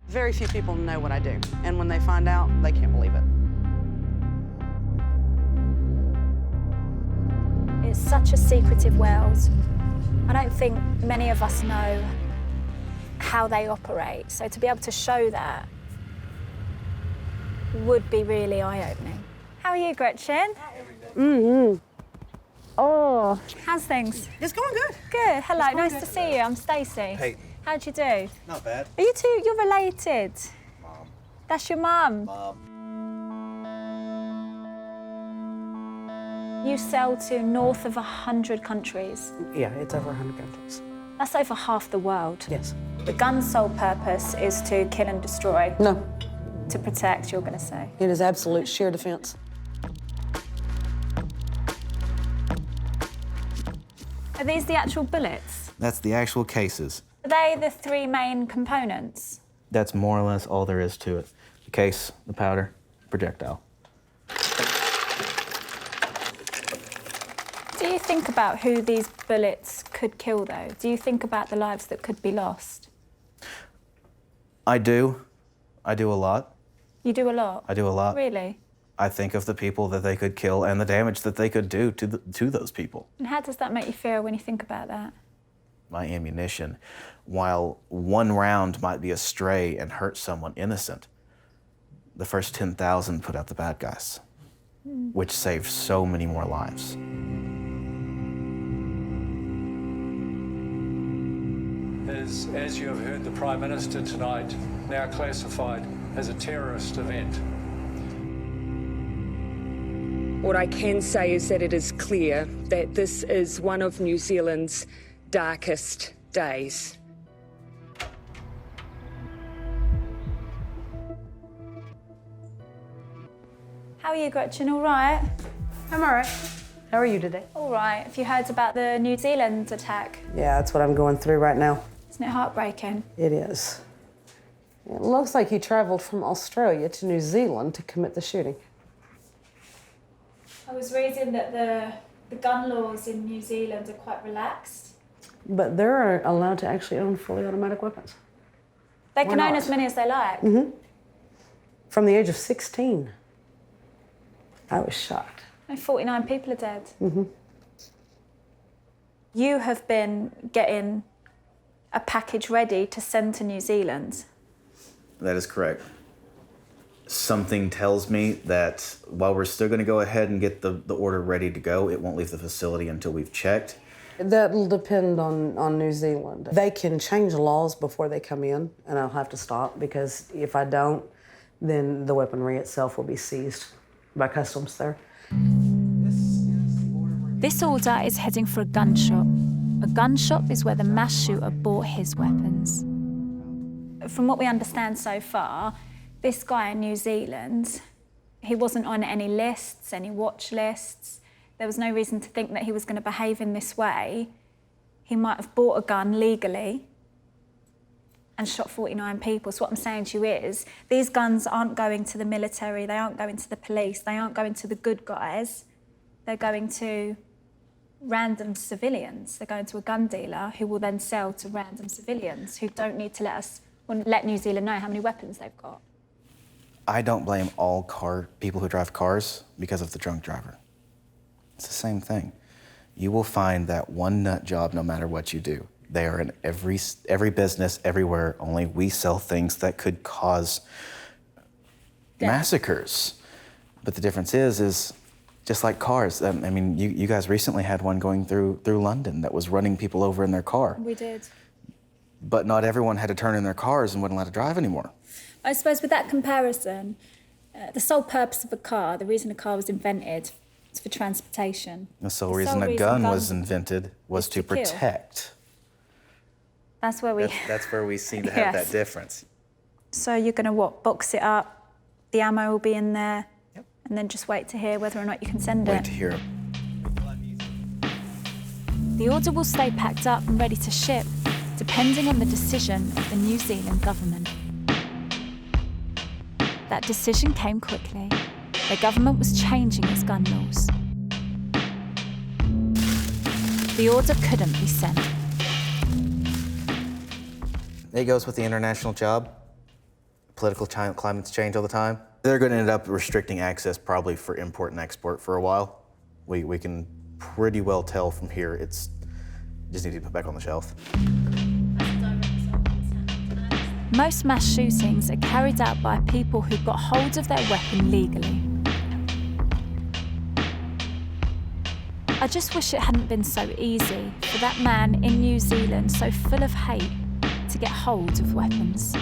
Very few people know what I do, and when they find out, they can't believe it. It's such a secretive world. I don't think many of us know how they operate, so to be able to show that would be really eye-opening. How are you, Gretchen? Oh, how's things? It's going good. Good. Hello, It's going nice good. to see you. I'm Stacey. Peyton. How'd you do? Not bad. Are you two, you're related? Mom. That's your mum? Mom. You sell to north of 100 countries. Yeah, it's over 100 countries. That's over half the world. Yes. The gun's sole purpose is to kill and destroy. No, To protect, you're going to say. it is absolute sheer defense. Are these the actual bullets? That's the actual cases. Are they the three main components? That's more or less all there is to it. The case, the powder, projectile. Do you think about who these bullets could kill, though? Do you think about the lives that could be lost? I do. I do a lot. You do a lot? I do a lot. Really? I think of the people that they could kill and the damage that they could do to those people. And how does that make you feel when you think about that? My ammunition, while one round might be astray and hurt someone innocent, the first 10,000 put out the bad guys, which saved so many more lives. As you have heard the Prime Minister tonight, now classified as a terrorist event. What I can say is that it is clear that this is one of New Zealand's darkest days. How are you, Gretchen? All right? I'm all right. How are you today? All right. Have you heard about the New Zealand attack? Yeah, that's what I'm going through right now. Isn't it heartbreaking? It is. It looks like he traveled from Australia to New Zealand to commit the shooting. I was reading that the gun laws in New Zealand are quite relaxed. But they're allowed to actually own fully automatic weapons. They Why can own not? as many as they like. From the age of 16. I was shocked. And 49 people are dead. You have been getting a package ready to send to New Zealand. That is correct. Something tells me that while we're still going to go ahead and get the order ready to go, it won't leave the facility until we've checked. That'll depend on New Zealand. They can change laws before they come in, and I'll have to stop, because if I don't, then the weaponry itself will be seized by customs there. This order is heading for a gun shop. A gun shop is where the mass shooter bought his weapons. From what we understand so far, this guy in New Zealand, he wasn't on any lists, any watch lists. There was no reason to think that he was going to behave in this way. He might have bought a gun legally and shot 49 people. So what I'm saying to you is, these guns aren't going to the military, they aren't going to the police, they aren't going to the good guys. They're going to random civilians. They're going to a gun dealer who will then sell to random civilians who don't need to let New Zealand know how many weapons they've got. I don't blame all people who drive cars because of the drunk driver. It's the same thing. You will find that one nut job no matter what you do. They are in every business, everywhere, only we sell things that could cause massacres. But the difference is just like cars. I mean, you guys recently had one going through London that was running people over in their car. We did. But not everyone had to turn in their cars and wouldn't let to drive anymore. I suppose with that comparison, the sole purpose of a car, the reason a car was invented, is for transportation. The sole reason a gun was invented was to kill. protect. That's where we... That's where we seem to have Yes. that difference. So you're going to, what, box it up, the ammo will be in there, Yep. and then just wait to hear whether or not you can send Wait it. to hear it. The order will stay packed up and ready to ship, depending on the decision of the New Zealand government. That decision came quickly. The government was changing its gun laws. The order couldn't be sent. It goes with the international job. political climates change all the time. They're going to end up restricting access probably for import and export for a while. We can pretty well tell from here it's just needs to be put back on the shelf. Most mass shootings are carried out by people who got hold of their weapon legally. I just wish it hadn't been so easy for that man in New Zealand, so full of hate, to get hold of weapons.